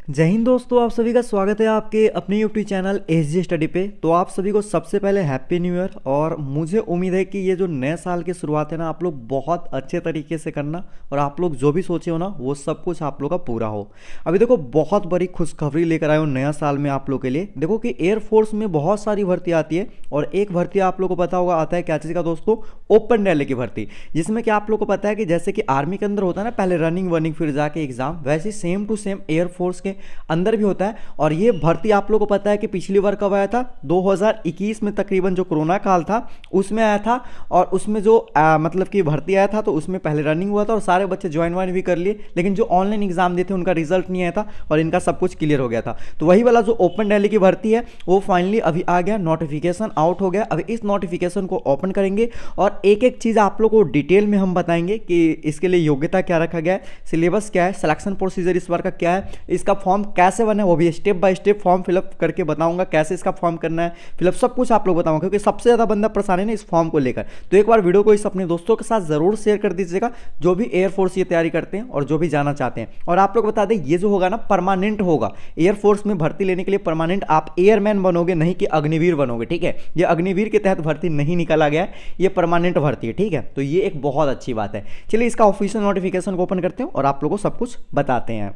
जय हिंद दोस्तों, आप सभी का स्वागत है आपके अपने यूट्यूब चैनल एसजी स्टडी पे। तो आप सभी को सबसे पहले हैप्पी न्यू ईयर। और मुझे उम्मीद है कि ये जो नए साल की शुरुआत है ना, आप लोग बहुत अच्छे तरीके से करना और आप लोग जो भी सोचे हो ना वो सब कुछ आप लोग का पूरा हो। अभी देखो, बहुत बड़ी खुशखबरी लेकर आए हो नया साल में आप लोग के लिए। देखो कि एयरफोर्स में बहुत सारी भर्ती आती है और एक भर्ती आप लोग को पता होगा आता है क्या चीज़ का दोस्तों, ओपन रैली की भर्ती। जिसमें कि आप लोग को पता है कि जैसे कि आर्मी के अंदर होता है ना पहले रनिंग वनिंग फिर जाके एग्जाम, वैसे सेम टू सेम एयरफोर्स के अंदर भी होता है। और ये भर्ती आप लोगों को पता है कि पिछली बार कब आया था, 2021 में तकरीबन जो कोरोना काल था उसमें आया था। और उसमें जो मतलब कि भर्ती आया था तो उसमें पहले रनिंग हुआ था और सारे बच्चे ज्वाइन वाइन भी कर लिए, लेकिन जो ऑनलाइन एग्जाम दिए थे उनका रिजल्ट नहीं आया था और इनका सब कुछ क्लियर हो गया था। तो वही वाला जो ओपन रैली की भर्ती है वो फाइनली अभी आ गया, नोटिफिकेशन आउट हो गया। अभी इस नोटिफिकेशन को ओपन करेंगे और एक एक चीज़ आप लोग को डिटेल में हम बताएंगे कि इसके लिए योग्यता क्या रखा गया है, सिलेबस क्या है, सिलेक्शन प्रोसीजर इस बार का क्या है, इसका फॉर्म कैसे बना है वो भी step by step form fill up करके बताऊंगा, कैसे इसका फॉर्म करना है फिलअप, सब कुछ आप लोग बताऊंगा। क्योंकि सबसे ज़्यादा बंदा परेशान है ना इस फॉर्म को लेकर। तो एक बार वीडियो को इस अपने दोस्तों के साथ जरूर शेयर कर दीजिएगा जो भी एयरफोर्स ये तैयारी करते हैं और जो भी जाना चाहते हैं। और आप लोग बता दें ये जो होगा ना परमानेंट होगा। एयरफोर्स में भर्ती लेने के लिए परमानेंट आप एयरमैन बनोगे, नहीं कि अग्निवीर बनोगे। ठीक है, ये अग्निवीर के तहत भर्ती नहीं निकाला गया है, ये परमानेंट भर्ती है। ठीक है, तो ये एक बहुत अच्छी बात है। चलिए इसका ऑफिशियल नोटिफिकेशन को ओपन करते हैं और आप लोगों को सब कुछ बताते हैं।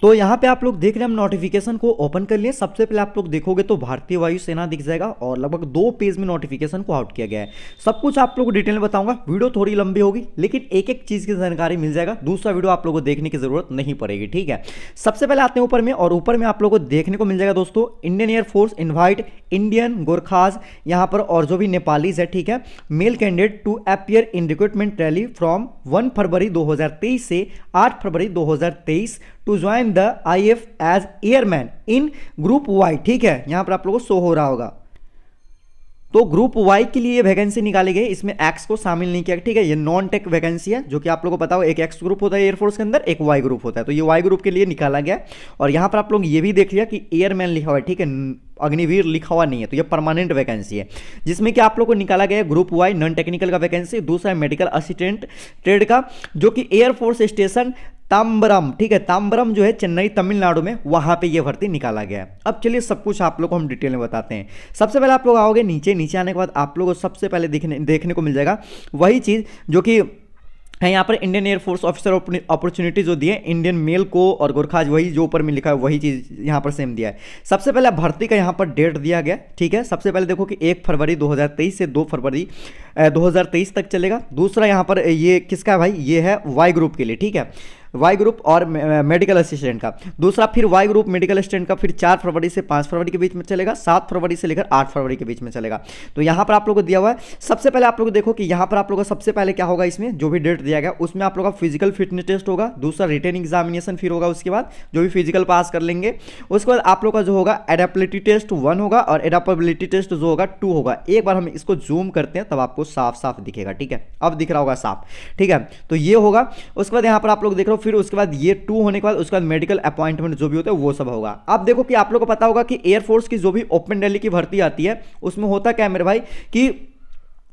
तो यहाँ पे आप लोग देख रहे हैं, हम नोटिफिकेशन को ओपन कर लिए। सबसे पहले आप लोग देखोगे तो भारतीय वायुसेना दिख जाएगा और लगभग 2 पेज में नोटिफिकेशन को आउट किया गया है। सब कुछ आप लोगों को डिटेल में बताऊंगा, वीडियो थोड़ी लंबी होगी लेकिन एक एक चीज की जानकारी मिल जाएगा। दूसरा वीडियो आप लोगों को देखने की जरूरत नहीं पड़ेगी। ठीक है, सबसे पहले आते हैं ऊपर में और ऊपर में आप लोगों को देखने को मिल जाएगा दोस्तों, Indian air force invite Indian Gorkhas यहाँ पर और जो भी नेपालीज है, ठीक है, male candidate to appear in recruitment rally from 1 फरवरी 2023 से 8 फरवरी 2023 to join the IAF as airman in group Y. ठीक है, यहां पर आप लोगों को शो हो रहा होगा। तो ग्रुप वाई के लिए वैकेंसी निकाली गई, इसमें एक्स को शामिल नहीं किया। ठीक है, ये नॉन टेक वैकेंसी है जो कि आप लोगों को पता हो, एक एक्स ग्रुप होता है एयरफोर्स के अंदर, एक वाई ग्रुप होता है। तो ये वाई ग्रुप के लिए निकाला गया। और यहां पर आप लोग ये भी देख लिया कि एयरमैन लिखा हुआ है, ठीक है, अग्निवीर लिखा हुआ नहीं है। तो ये परमानेंट वैकेंसी है जिसमें कि आप लोग को निकाला गया है ग्रुप वाई नॉन टेक्निकल का वैकेंसी। दूसरा है मेडिकल असिस्टेंट ट्रेड का, जो कि एयरफोर्स स्टेशन ताम्बरम, ठीक है, ताम्बरम जो है चेन्नई तमिलनाडु में, वहां पे ये भर्ती निकाला गया है। अब चलिए सब कुछ आप लोग को हम डिटेल में बताते हैं। सबसे पहले आप लोग आओगे नीचे आने के बाद आप लोग को सबसे पहले देखने को मिल जाएगा वही चीज जो कि है यहाँ पर इंडियन एयरफोर्स ऑफिसर अपॉर्चुनिटी जो दिए इंडियन मेल को और गोरखाज, वही जो ऊपर में लिखा है वही चीज़ यहाँ पर सेम दिया है। सबसे पहले भर्ती का यहाँ पर डेट दिया गया। ठीक है, सबसे पहले देखो कि 1 फरवरी 2023 से 2 फरवरी 2023 तक चलेगा। दूसरा यहाँ पर ये किसका है भाई, ये है वाई ग्रुप के लिए। ठीक है, वाई ग्रुप और मेडिकल असिस्टेंट का। दूसरा फिर वाई ग्रुप मेडिकल असिस्टेंट का फिर 4 फरवरी से 5 फरवरी के बीच में चलेगा, 7 फरवरी से लेकर 8 फरवरी के बीच में चलेगा। तो यहाँ पर आप लोगों को दिया हुआ है। सबसे पहले आप लोग देखो कि यहाँ पर आप लोगों का सबसे पहले क्या होगा, इसमें जो भी डेट दिया गया उसमें आप लोगों का फिजिकल फिटनेस टेस्ट होगा, दूसरा रिटन एग्जामिनेशन फिर होगा, उसके बाद जो भी फिजिकल पास कर लेंगे उसके बाद आप लोग का जो होगा एडेप्टिबिलिटी टेस्ट 1 होगा और एडेप्टेबिलिटी टेस्ट जो होगा 2 होगा। एक बार हम इसको जूम करते हैं तब आपको साफ साफ दिखेगा। ठीक है, अब दिख रहा होगा साफ। ठीक है, तो ये होगा। उसके बाद यहाँ पर आप लोग देख रहे हो, फिर उसके बाद ये 2 होने के बाद उसके बाद मेडिकल अपॉइंटमेंट जो भी होता है वो सब होगा। अब देखो कि आप लोग को पता होगा कि एयरफोर्स की जो भी ओपन रैली की भर्ती आती है उसमें होता क्या है मेरे भाई, कि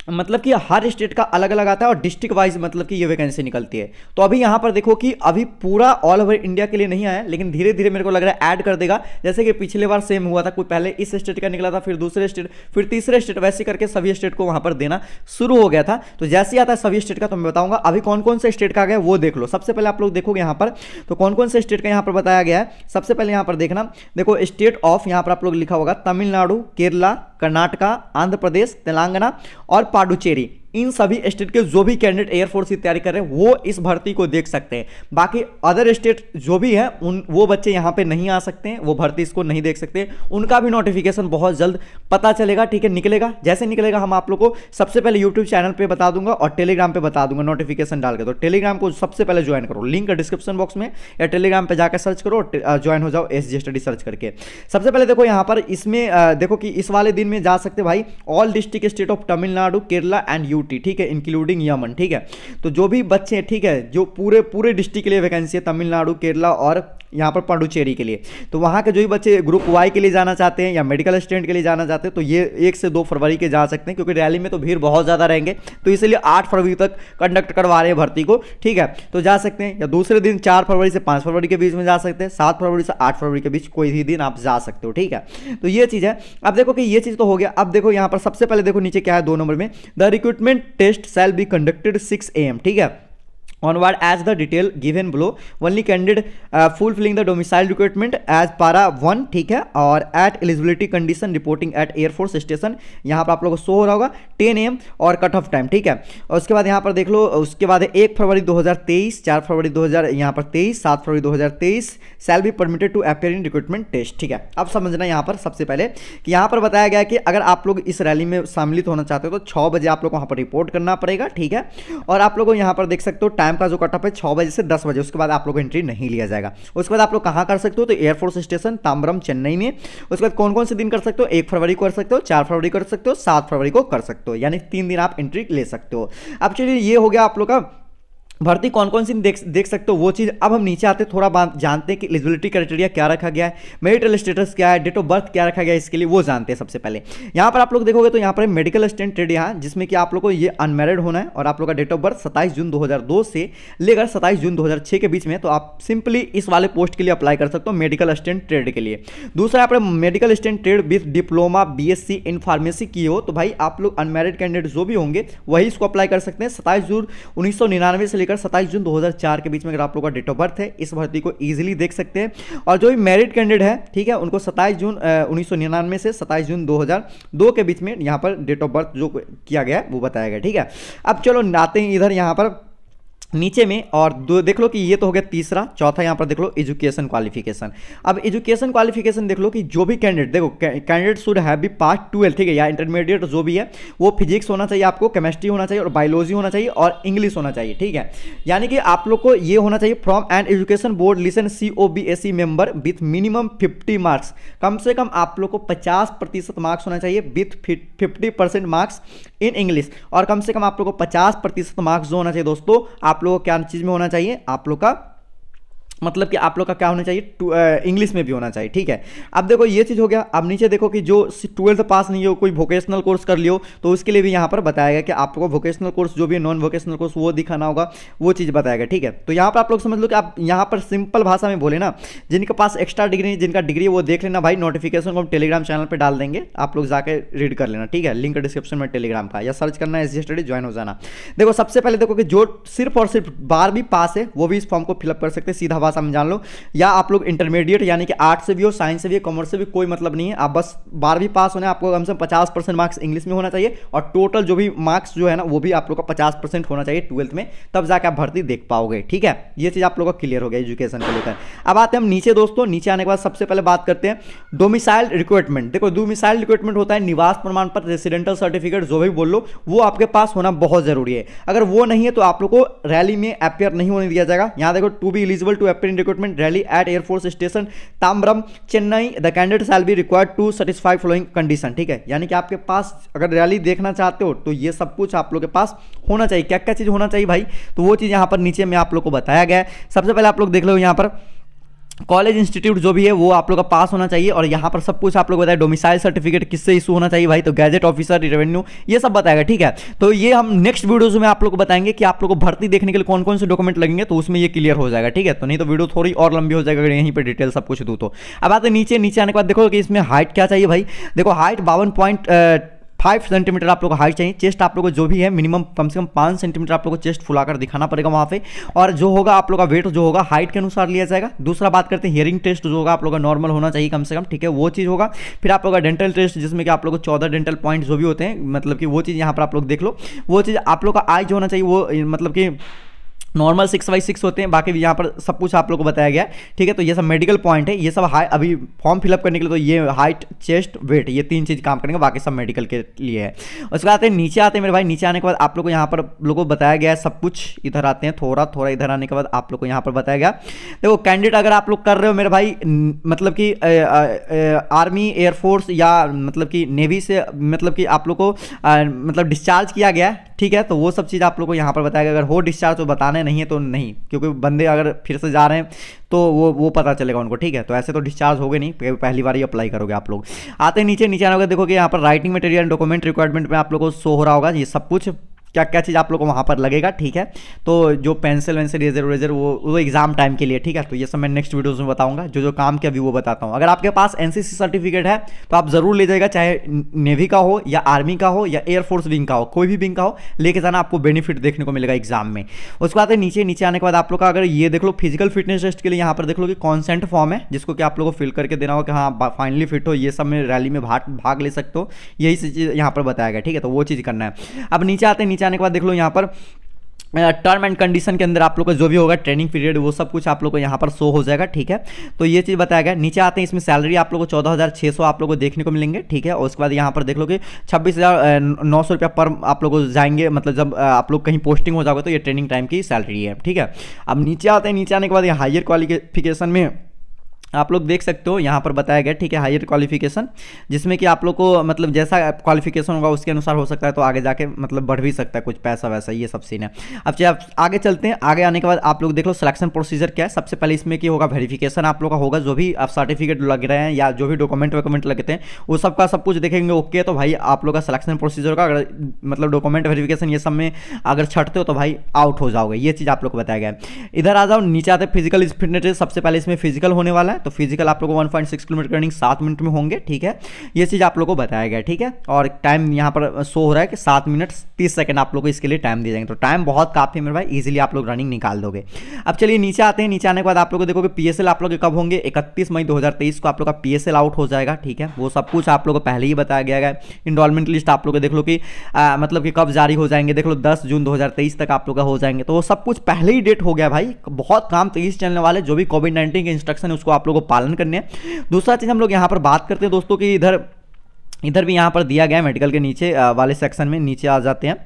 मतलब कि हर स्टेट का अलग अलग आता है और डिस्ट्रिक्ट वाइज मतलब कि ये वैकेंसी निकलती है। तो अभी यहाँ पर देखो कि अभी पूरा ऑल ओवर इंडिया के लिए नहीं आया, लेकिन धीरे धीरे मेरे को लग रहा है ऐड कर देगा। जैसे कि पिछले बार सेम हुआ था, कोई पहले इस स्टेट का निकला था, फिर दूसरे स्टेट, फिर तीसरे स्टेट, वैसे करके सभी स्टेट को वहाँ पर देना शुरू हो गया था। तो जैसे ही आता है सभी स्टेट का तो मैं बताऊंगा। अभी कौन कौन से स्टेट का आ गया वो देख लो। सबसे पहले आप लोग देखोगे यहाँ पर तो कौन कौन से स्टेट का यहाँ पर बताया गया है। सबसे पहले यहाँ पर देखना, देखो स्टेट ऑफ, यहाँ पर आप लोग लिखा होगा तमिलनाडु, केरला, कर्नाटका, आंध्र प्रदेश, तेलंगाना और पाडुचेरी। इन सभी स्टेट के जो भी कैंडिडेट एयरफोर्स की तैयारी कर रहे हैं वो इस भर्ती को देख सकते हैं। बाकी अदर स्टेट जो भी है उन वो बच्चे यहाँ पे नहीं आ सकते हैं, वो भर्ती इसको नहीं देख सकते। उनका भी नोटिफिकेशन बहुत जल्द पता चलेगा। ठीक है, निकलेगा। जैसे निकलेगा हम आप लोग को सबसे पहले यूट्यूब चैनल पे बता दूंगा और टेलीग्राम पे बता दूंगा नोटिफिकेशन डाल के। तो टेलीग्राम को सबसे पहले ज्वाइन करो, लिंक डिस्क्रिप्शन बॉक्स में या टेलीग्राम पे जाकर सर्च करो, ज्वाइन हो जाओ एसजी स्टडी सर्च करके। सबसे पहले देखो यहाँ पर इसमें देखो कि इस वाले दिन में जा सकते भाई all district state of Tamil Nadu, Kerala and UT. Duty, ठीक है, इंक्लूडिंग यमन, ठीक है। तो जो भी बच्चे हैं, ठीक है, जो पूरे पूरे डिस्ट्रिक्ट के लिए वैकेंसी है, तमिलनाडु, केरला और यहाँ पर पांडुचेरी के लिए, तो वहाँ के जो भी बच्चे ग्रुप वाई के लिए जाना चाहते हैं या मेडिकल स्टूडेंट के लिए जाना चाहते हैं तो ये 1 से 2 फरवरी के जा सकते हैं, क्योंकि रैली में तो भीड़ बहुत ज़्यादा रहेंगे, तो इसलिए 8 फरवरी तक कंडक्ट करवा रहे हैं भर्ती को, ठीक है। तो जा सकते हैं, या दूसरे दिन 4 फरवरी से 5 फरवरी के बीच में जा सकते हैं, 7 फरवरी से 8 फरवरी के बीच कोई भी दिन आप जा सकते हो, ठीक है। तो ये चीज़ है। अब देखो कि ये चीज़ तो हो गया। अब देखो यहाँ पर सबसे पहले देखो नीचे क्या है 2 नंबर में, the recruitment test shall be conducted 6 AM, ठीक है, onward as the detail given below, only candidate fulfilling the domicile requirement as para 1, ठीक है, और at eligibility condition reporting at Air Force Station, यहाँ पर आप लोगों को शो हो रहा होगा 10 AM और कट ऑफ टाइम, ठीक है। और उसके बाद यहाँ पर देख लो, उसके बाद 1 फरवरी 2023, 4 फरवरी 2000 यहाँ पर 23, 7 फरवरी 2023 shall be permitted to appear in recruitment test, ठीक है। अब समझना यहाँ पर सबसे पहले कि यहाँ पर बताया गया है कि अगर आप लोग इस रैली में शामिल होना चाहते हो तो 6 बजे आप लोग को वहाँ पर रिपोर्ट करना पड़ेगा, ठीक है। और आप लोग यहाँ पर देख सकते हो टाइम का जो कट ऑफ है 6 बजे से 10 बजे, उसके बाद आप लोग को एंट्री नहीं लिया जाएगा। उसके बाद आप लोग कहां कर सकते हो, तो एयरफोर्स स्टेशन ताम्बरम चेन्नई में। उसके बाद कौन कौन से दिन कर सकते हो, 1 फरवरी को कर सकते हो, 4 फरवरी कर सकते हो, 7 फरवरी को कर सकते हो, यानी 3 दिन आप एंट्री ले सकते हो। अब चलिए ये हो गया आप लोग का भर्ती कौन कौन सी देख सकते हो वो चीज़। अब हम नीचे आते थोड़ा बात जानते हैं कि एलिजिबिलिटी क्राइटेरिया क्या रखा गया है, मैरिटल स्टेटस क्या है, डेट ऑफ बर्थ क्या रखा गया है, इसके लिए वो जानते हैं सबसे पहले। यहाँ पर आप लोग देखोगे तो यहाँ पर मेडिकल असिस्टेंट ट्रेड यहाँ, जिसमें कि आप लोग को ये अनमैरिड होना है और आप लोग का डेट ऑफ बर्थ 27 जून 2002 से लेकर 27 जून 2006 के बीच में, तो आप सिंपली इस वाले पोस्ट के लिए अप्लाई कर सकते हो मेडिकल असिस्टेंट ट्रेड के लिए। दूसरा यहाँ पर medical assistant trade with diploma BSc in pharmacy किए हो, तो भाई आप लोग अनमैरिड कैंडिडेट जो भी होंगे वही इसको अप्लाई कर सकते हैं। 27 जून 1999 से लेकर 27 जून 2004 के बीच में अगर आप लोग का डेट ऑफ बर्थ है, इस भर्ती को इजीली देख सकते हैं। और जो भी मैरिड कैंडिडेट है, ठीक है, उनको 27 जून 1999 से 27 जून 2002 के बीच में यहाँ पर डेट ऑफ बर्थ जो किया गया है वो बताया गया, ठीक है। अब चलो आते हैं इधर यहाँ पर नीचे में, और देख लो कि ये तो हो गया तीसरा। चौथा यहाँ पर देख लो एजुकेशन क्वालिफिकेशन। अब एजुकेशन क्वालिफिकेशन देख लो कि जो भी कैंडिडेट, देखो कैंडिडेट शुड हैव बी पास 12, ठीक है, या इंटरमीडिएट जो भी है वो फिजिक्स होना चाहिए, आपको केमिस्ट्री होना चाहिए और बायोलॉजी होना चाहिए और इंग्लिश होना चाहिए, ठीक है। यानी कि आप लोग को ये होना चाहिए from an education board listen COBSE member with minimum 50 marks, कम से कम आप लोग को 50% मार्क्स होना चाहिए विथ 50% मार्क्स इन इंग्लिश, और कम से कम आप लोग को 50% मार्क्स जो होना चाहिए दोस्तों आप लोगों को क्या चीज में होना चाहिए, आप लोग का मतलब कि आप लोग का क्या होना चाहिए, इंग्लिश में भी होना चाहिए, ठीक है। अब देखो ये चीज़ हो गया। अब नीचे देखो कि जो 12th पास नहीं हो, कोई वोकेशनल कोर्स कर लियो, तो उसके लिए भी यहाँ पर बताया गया कि आपको वोकेशनल कोर्स जो भी है, नॉन वोकेशनल कोर्स वो दिखाना होगा, वो चीज़ बताया गया, ठीक है। तो यहाँ पर आप लोग समझ लो कि आप यहाँ पर सिंपल भाषा में बोले ना, जिनके पास एक्स्ट्रा डिग्री, जिनका डिग्री वो देख लेना भाई, नोटिफिकेशन को हम टेलीग्राम चैनल पर डाल देंगे, आप लोग जाकर रीड कर लेना, ठीक है। लिंक डिस्क्रिप्शन में टेलीग्राम का, या सर्च करना है SG स्टडी, ज्वाइन हो जाना। देखो सबसे पहले देखो कि जो सिर्फ और सिर्फ 12वीं पास है वो भी इस फॉर्म को फिलअप कर सकते हैं, सीधा भाषा में जान लो। या आप लोग इंटरमीडिएट यानी कि आर्ट्स से भी हो, साइंस से भी, कॉमर्स से भी, कोई मतलब नहीं है, आप बस 12वीं पास होना है, आपको कम से कम 50% मार्क्स इंग्लिश में होना चाहिए, और टोटल जो भी मार्क्स जो है ना वो भी आप लोग का 50% होना चाहिए 12th में, तब जाके आप भर्ती देख पाओगे, ठीक है। ये चीज़ आप लोग का क्लियर हो गया एजुकेशन को लेकर। अब आते हैं हम नीचे दोस्तों, नीचे आने के बाद सबसे पहले बात करते हैं डोमिसाइल रिक्रूटमेंट। देखो डोमिसाइल रिक्रूटमेंट होता है निवास प्रमाण पत्र, रेसिडेंटल सर्टिफिकेट जो भी बोल लो, वो आपके पास होना बहुत जरूरी है। अगर वो नहीं है तो आप लोग को रैली में अपेयर नहीं होने दिया जाएगा। यहाँ देखो to be eligible to appear in recruitment rally at air force station Tambaram Chennai, the candidate shall be required to satisfy following condition, ठीक है। यानी कि आपके पास अगर रैली देखना चाहते हो तो ये सब कुछ आप लोग के पास होना चाहिए। क्या क्या चीज होना चाहिए भाई, तो वो चीज यहाँ पर नीचे में आप लोग को बताया गया है। सबसे पहले आप लोग देख लो यहाँ पर कॉलेज इंस्टीट्यूट जो भी है वो आप लोग का पास होना चाहिए, और यहाँ पर सब कुछ आप लोग बताया। डोमिसाइल सर्टिफिकेट किससे इशू होना चाहिए भाई, तो गैजेट ऑफिसर, रेवेन्यू, ये सब बताएगा, ठीक है। तो ये हम नेक्स्ट वीडियोज में आप लोग को बताएंगे कि आप लोग को भर्ती देखने के लिए कौन कौन से डॉक्यूमेंट लगेंगे, तो उसमें ये क्लियर हो जाएगा, ठीक है। तो नहीं तो वीडियो थोड़ी और लंबी हो जाएगा अगर यहीं पर डिटेल सब कुछ दूँ तो। अब आते नीचे आने के बाद देखो कि इसमें हाइट क्या चाहिए भाई। देखो हाइट 52.5 सेंटीमीटर आप लोग को हाइट चाहिए। चेस्ट आप लोग को जो भी है मिनिमम कम से कम 5 सेंटीमीटर आप लोग को चेस्ट फुलाकर दिखाना पड़ेगा वहाँ पे, और जो होगा आप लोग का वेट जो होगा हाइट के अनुसार लिया जाएगा। दूसरा बात करते हैं हियरिंग टेस्ट जो होगा आप लोग का नॉर्मल होना चाहिए कम से कम, ठीक है, वो चीज़ होगा। फिर आप लोग का डेंटल टेस्ट जिसमें कि आप लोग को 14 डेंटल पॉइंट जो भी होते हैं, मतलब कि वो चीज़ यहाँ पर आप लोग देख लो। वो चीज़ आप लोग का आई जो होना चाहिए वो मतलब कि नॉर्मल 6/6 होते हैं, बाकी यहाँ पर सब कुछ आप लोग को बताया गया है, ठीक है। तो ये सब मेडिकल पॉइंट है, ये सब हाई अभी फॉर्म फिलअप करने के लिए तो ये हाइट, चेस्ट, वेट, ये 3 चीज़ काम करेंगे, बाकी सब मेडिकल के लिए है। उसके बाद नीचे आते हैं मेरे भाई। नीचे आने के बाद आप लोग को यहाँ पर लोगों को बताया गया है सब कुछ। इधर आते हैं थोड़ा इधर आने के बाद आप लोग को यहाँ पर बताया गया। देखो कैंडिडेट अगर आप लोग कर रहे हो मेरे भाई मतलब कि आर्मी, एयरफोर्स या मतलब कि नेवी से मतलब कि आप लोग को मतलब डिस्चार्ज किया गया है, ठीक है। तो वो सब चीज़ आप लोग को यहाँ पर बताएगा। अगर हो डिस्चार्ज तो बताने नहीं है तो नहीं, क्योंकि बंदे अगर फिर से जा रहे हैं तो वो पता चलेगा उनको, ठीक है। तो ऐसे तो डिस्चार्ज होगे नहीं, पहली बार ही अप्लाई करोगे आप लोग। आते हैं नीचे आने होगा, देखो कि यहाँ पर राइटिंग मटेरियल डॉक्यूमेंट रिक्वायरमेंट में आप लोग को शो हो रहा होगा ये सब कुछ, क्या क्या चीज़ आप लोग को वहाँ पर लगेगा, ठीक है। तो जो पेंसिल वेंसिल रेजर वो एग्जाम टाइम के लिए, ठीक है। तो ये सब मैं नेक्स्ट वीडियोस में बताऊंगा, जो काम के अभी वो बताता हूँ। अगर आपके पास एनसीसी सर्टिफिकेट है तो आप जरूर ले जाएगा, चाहे नेवी का हो या आर्मी का हो या एयरफोर्स विंग का हो, कोई भी विंग का हो, लेके जाना, आपको बेनिफिट देखने को मिलेगा एग्जाम में। उसके बाद नीचे आने के बाद आप लोग का अगर ये देख लो फिजिकल फिटनेस टेस्ट के लिए यहाँ पर देख लो कि कॉन्सेंट फॉर्म है, जिसको कि आप लोग को फिल करके देना होगा कि हाँ फाइनली फिट हो, ये सब में रैली में भाग ले सकते हो, यही चीज़ यहाँ पर बताया गया, ठीक है। तो वो चीज़ करना है। अब नीचे आने के बाद देख लो यहाँ पर टर्म एंड कंडीशन के अंदर आप लोग का जो भी होगा ट्रेनिंग पीरियड, वो सब कुछ आप लोग को यहाँ पर शो हो जाएगा, ठीक है। तो ये चीज़ बताया गया। नीचे आते हैं, इसमें सैलरी आप लोग को 14,600 आप लोग को देखने को मिलेंगे, ठीक है। और उसके बाद यहाँ पर देख लो कि 26,900 रुपया पर आप लोग को जाएंगे, मतलब जब आप लोग कहीं पोस्टिंग हो जाओगे तो ये ट्रेनिंग टाइम की सैलरी है, ठीक है। अब नीचे आते हैं, नीचे आने के बाद ये हायर क्वालिफिकेशन में आप लोग देख सकते हो यहाँ पर बताया गया, ठीक है, हायर क्वालिफिकेशन, जिसमें कि आप लोग को मतलब जैसा क्वालिफिकेशन होगा उसके अनुसार हो सकता है, तो आगे जाके मतलब बढ़ भी सकता है कुछ पैसा वैसा, ये सब सीन है। अब आप आगे चलते हैं, आगे आने के बाद आप लोग देख लो सिलेक्शन प्रोसीजर क्या है। सबसे पहले इसमें की होगा वेरिफिकेशन आप लोग का होगा, जो भी आप सर्टिफिकेट लग रहे हैं या जो भी डॉक्यूमेंट लगते हैं वो सब का सब कुछ देखेंगे, ओके। तो भाई आप लोग का सिलेक्शन प्रोसीजर का अगर मतलब डॉक्यूमेंट वेरिफिकेशन ये सब में अगर छटते हो तो भाई आउट हो जाओगे, ये चीज़ आप लोग को बताया गया है। इधर आ जाओ, नीचे आते फिजिकल फिटनेस। सबसे पहले इसमें फिजिकल होने वाला है, तो फिजिकल आप लोग को 1.6 किलोमीटर रनिंग 7 मिनट में होंगे, ठीक है। ये चीज़ आप लोग को बताया गया, ठीक है। और टाइम यहाँ पर शो हो रहा है कि 7 मिनट 30 सेकंड आप लोग को इसके लिए टाइम दिए जाएंगे, तो टाइम बहुत काफ़ी है मेरे भाई, इजीली आप लोग रनिंग निकाल दोगे। अब चलिए नीचे आते हैं, नीचे आने के बाद आप लोग को देखोगे पीएसएल आप लोग के कब होंगे, 31 मई 2023 को आप लोग का पीएसएल आउट हो जाएगा, ठीक है। वो सब कुछ आप लोग को पहले ही बताया गया है। इनरोलमेंट लिस्ट आप लोग को देख लो कि मतलब कि कब जारी हो जाएंगे, देख लो 10 जून 2023 तक आप लोग का हो जाएंगे, तो वो सब कुछ पहले ही डेट हो गया भाई। बहुत काम तेज चलने वाले, जो भी कोविड-19 के इंस्ट्रक्शन है उसको आप लोग को पालन करने हैं। दूसरा चीज़ हम लोग यहाँ पर बात करते हैं दोस्तों कि इधर भी यहाँ पर दिया गया है मेडिकल के नीचे वाले सेक्शन में, नीचे आ जाते हैं।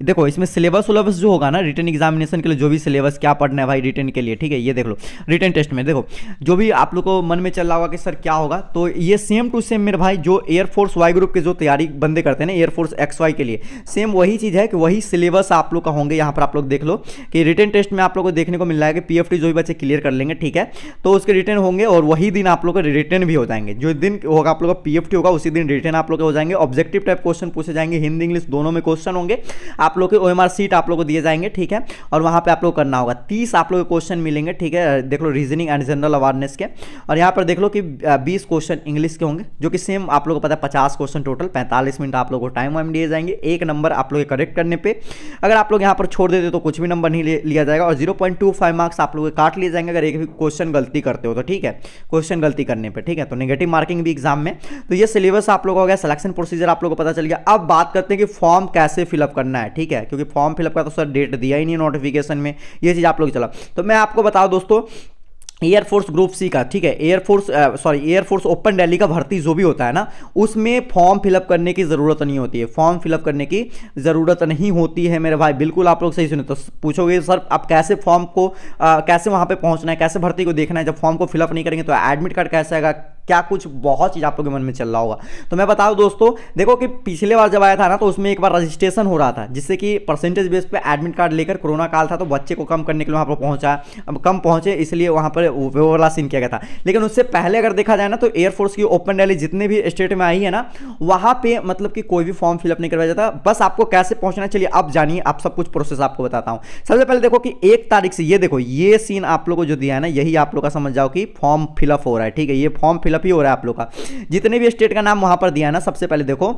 देखो इसमें सिलेबस जो होगा ना रिटन एग्जामिनेशन के लिए, जो भी सिलेबस क्या पढ़ना है भाई रिटन के लिए, ठीक है। ये देख लो रिटन टेस्ट में देखो जो भी आप लोग को मन में चल रहा होगा कि सर क्या होगा, तो ये सेम टू सेम मेरे भाई जो एयरफोर्स वाई ग्रुप के जो तैयारी बंदे करते हैं ना एयरफोर्स XY के लिए, सेम वही चीज़ है कि वही सिलेबस आप लोग का होंगे। यहाँ पर आप लोग देख लो कि रिटन टेस्ट में आप लोग को देखने को मिल रहा है कि PFT जो भी बच्चे क्लियर कर लेंगे, ठीक है, तो उसके रिटर्न होंगे और वही दिन आप लोग को रिटर्न भी हो जाएंगे। जो दिन होगा आप लोग का PFT होगा उसी दिन रिटर्न आप लोग हो जाएंगे। ऑब्जेक्टिव टाइप क्वेश्चन पूछे जाएंगे, हिंदी इंग्लिश दोनों में क्वेश्चन होंगे। आप लोग के OMR सीट आप लोग को दिए जाएंगे, ठीक है। और वहां पे आप लोग करना होगा 30 आप लोग को क्वेश्चन मिलेंगे, ठीक है। देख लो रीजनिंग एंड जनरल अवेयरनेस के, और यहाँ पर देख लो कि 20 क्वेश्चन इंग्लिश के होंगे, जो कि सेम आप लोग को पता है 50 क्वेश्चन टोटल, 45 मिनट आप लोग को टाइम वाइम दिए जाएंगे। एक नंबर आप लोग करेक्ट करने पे, अगर आप लोग यहाँ पर छोड़ देते तो कुछ भी नंबर नहीं लिया जाएगा, और 0.25 मार्क्स आप लोग काट लिए जाएंगे अगर एक भी क्वेश्चन गलती करते हो तो, ठीक है, क्वेश्चन गलती करने पे, ठीक है। तो नेगेटिव मार्किंग भी एग्जाम में। तो ये सिलेबस आप लोग हो गया, सिलेक्शन प्रोसीजर आप लोग को पता चल गया। अब बात करते हैं कि फॉर्म कैसे फिलअप करना है, ठीक है, क्योंकि फॉर्म फिलअप का तो सर डेट दिया ही नहीं नोटिफिकेशन में, ये चीज़ आप लोग चला। तो मैं आपको बताऊं दोस्तों, एयरफोर्स ग्रुप सी का, ठीक है, एयरफोर्स ओपन दिल्ली का भर्ती जो भी होता है ना, उसमें फॉर्म फिलअप करने की ज़रूरत नहीं होती है। फॉर्म फिलअप करने की ज़रूरत नहीं होती है मेरे भाई, बिल्कुल आप लोग सही सुने। तो पूछोगे सर आप कैसे फॉर्म को कैसे वहाँ पे पहुँचना है, कैसे भर्ती को देखना है, जब फॉर्म को फिलअप नहीं करेंगे तो एडमिट कार्ड कैसे आएगा, क्या कुछ बहुत चीज़ आप लोग के मन में चल रहा होगा। तो मैं बताऊं दोस्तों, देखो कि पिछले बार जब आया था ना तो उसमें एक बार रजिस्ट्रेशन हो रहा था, जिससे कि परसेंटेज बेस पे एडमिट कार्ड लेकर, कोरोना काल था तो बच्चे को कम करने के लिए वहाँ पर पहुँचा, अब कम पहुँचे इसलिए वहाँ पर वो वाला सीन किया गया था। लेकिन उससे पहले अगर देखा जाए ना तो एयरफोर्स की ओपन दिल्ली जितने भी स्टेट में आई है ना, वहाँ पे मतलब कि कोई भी फॉर्म फिलअप नहीं करवाया जाता, बस आपको कैसे पहुँचना। चलिए अब जानिए, आप सब कुछ प्रोसेस आपको बताता हूँ। सबसे पहले देखो कि 1 तारीख से, ये देखो ये सीन आप लोग को जो दिया है ना, यही आप लोग का समझ जाओ कि फॉर्म फिलअप हो रहा है, ठीक है। ये फॉर्म फिलअप ही हो रहा है आप लोग का, जितने भी स्टेट का नाम वहां पर दिया है ना। सबसे पहले देखो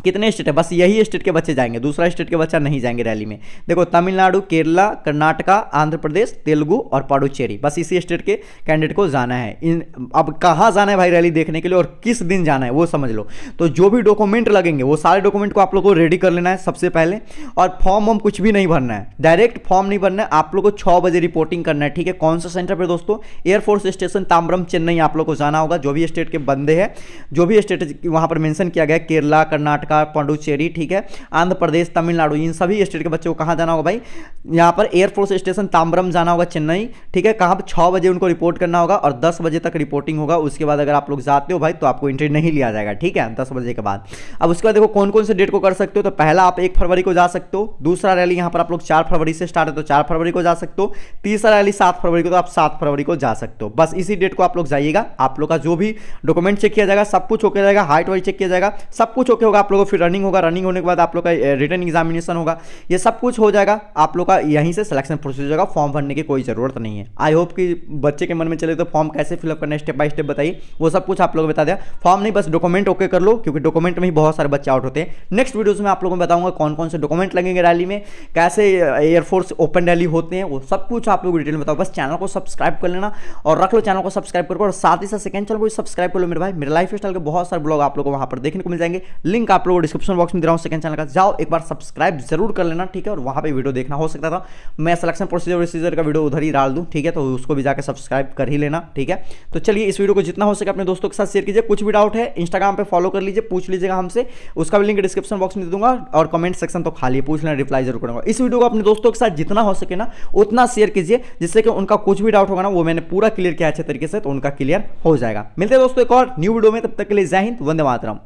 कितने स्टेट है, बस यही स्टेट के बच्चे जाएंगे, दूसरा स्टेट के बच्चा नहीं जाएंगे रैली में। देखो तमिलनाडु, केरला, कर्नाटका, आंध्र प्रदेश, तेलुगु और पुडुचेरी, बस इसी स्टेट के कैंडिडेट को जाना है। अब कहाँ जाना है भाई रैली देखने के लिए और किस दिन जाना है वो समझ लो। तो जो भी डॉक्यूमेंट लगेंगे वो सारे डॉक्यूमेंट को आप लोग को रेडी कर लेना है सबसे पहले, और फॉर्म कुछ भी नहीं भरना है, डायरेक्ट फॉर्म नहीं भरना है। आप लोग को 6 बजे रिपोर्टिंग करना है, ठीक है। कौन सा सेंटर पर दोस्तों, एयरफोर्स स्टेशन ताम्बरम चेन्नई आप लोग को जाना होगा। जो भी स्टेट के बंदे हैं, जो भी स्टेट वहाँ पर मेंशन किया गया, केरला, कर्नाटक, कर्नाटका, पुडुचेरी, ठीक है, आंध्र प्रदेश, तमिलनाडु, इन सभी स्टेट के बच्चों को कहाँ जाना होगा भाई, यहाँ पर एयरफोर्स स्टेशन ताम्बरम जाना होगा, चेन्नई, ठीक है। कहाँ पर 6 बजे उनको रिपोर्ट करना होगा और 10 बजे तक रिपोर्टिंग होगा। उसके बाद अगर आप लोग जाते हो भाई तो आपको एंट्री नहीं लिया जाएगा, ठीक है, 10 बजे के बाद। अब उसके बाद देखो कौन कौन से डेट को कर सकते हो। तो पहला आप 1 फरवरी को जा सकते हो, दूसरा रैली यहाँ पर आप लोग 4 फरवरी से स्टार्ट है तो 4 फरवरी को जा सकते हो, तीसरा रैली 7 फरवरी को तो आप 7 फरवरी को जा सकते हो। बस इसी डेट को आप लोग जाइएगा। आप लोग का जो भी डॉक्यूमेंट चेक किया जाएगा, सब कुछ ओके रहेगा, हाइट वाइट चेक किया जाएगा, सब कुछ ओके होगा। आप लोगों को फिर रनिंग होगा, रनिंग होने के बाद आप लोग का रिटन एग्जामिनेशन होगा, ये सब कुछ हो जाएगा। आप लोग का यहीं से सिलेक्शन प्रोसीजर होगा, फॉर्म भरने की कोई जरूरत नहीं है। आई होप कि बच्चे के मन में चले तो फॉर्म कैसे फिलअप करना है स्टेप बाय स्टेप बताइए, वो सब कुछ आप लोगों को बता दिया। फॉर्म नहीं, बस डॉक्यूमेंट ओके कर लो, क्योंकि डॉक्यूमेंट में ही बहुत सारे बच्चे आउट होते हैं। नेक्स्ट वीडियोस में आप लोगों को बताऊंगा कौन कौन से डॉक्यूमेंट लगेंगे रैली में, कैसे एयरफोर्स ओपन रैली होते हैं, वो सब कुछ आप लोगों को डिटेल में बताओ। बस चैनल को सब्सक्राइब कर लेना और रख लो चैनल को सब्सक्राइब करके, और साथ ही साथ सेकंड चैनल को सब्सक्राइब कर लो मेरे भाई। मेरे लाइफ स्टाइल के बहुत सारे ब्लॉग आप लोगों को वहां पर देखने को मिल जाएंगे, लिंक आप लोगों को डिस्क्रिप्शन बॉक्स में दे रहा हूं सेकंड चैनल का, जाओ एक बार सब्सक्राइब जरूर कर लेना, ठीक है। और वहां पे वीडियो देखना, हो सकता था मैं सिलेक्शन प्रोसीजर का वीडियो उधर ही डाल दूं, ठीक है, तो उसको भी जाकर सब्सक्राइब कर ही लेना, ठीक है। तो चलिए इस वीडियो को जितना हो सके अपने दोस्तों के साथ शेयर कीजिए। कुछ भी डाउट है इंस्टाग्राम पे फॉलो कर लीजिए, पूछ लीजिएगा हमसे, उसका भी लिंक डिस्क्रिप्शन बॉक्स में दे दूंगा, और कमेंट सेक्शन तो खाली पूछ लेना, रिप्लाई जरूर करूंगा। इस वीडियो को अपने दोस्तों के साथ जितना हो सके ना उतना शेयर कीजिए, जिससे कि उनका कुछ भी डाउट होगा ना वो मैंने पूरा क्लियर किया अच्छे तरीके से, तो उनका क्लियर हो जाएगा। मिलते हैं दोस्तों एक और न्यू वीडियो में, तब तक के लिए जय हिंद, वंदे मातरम।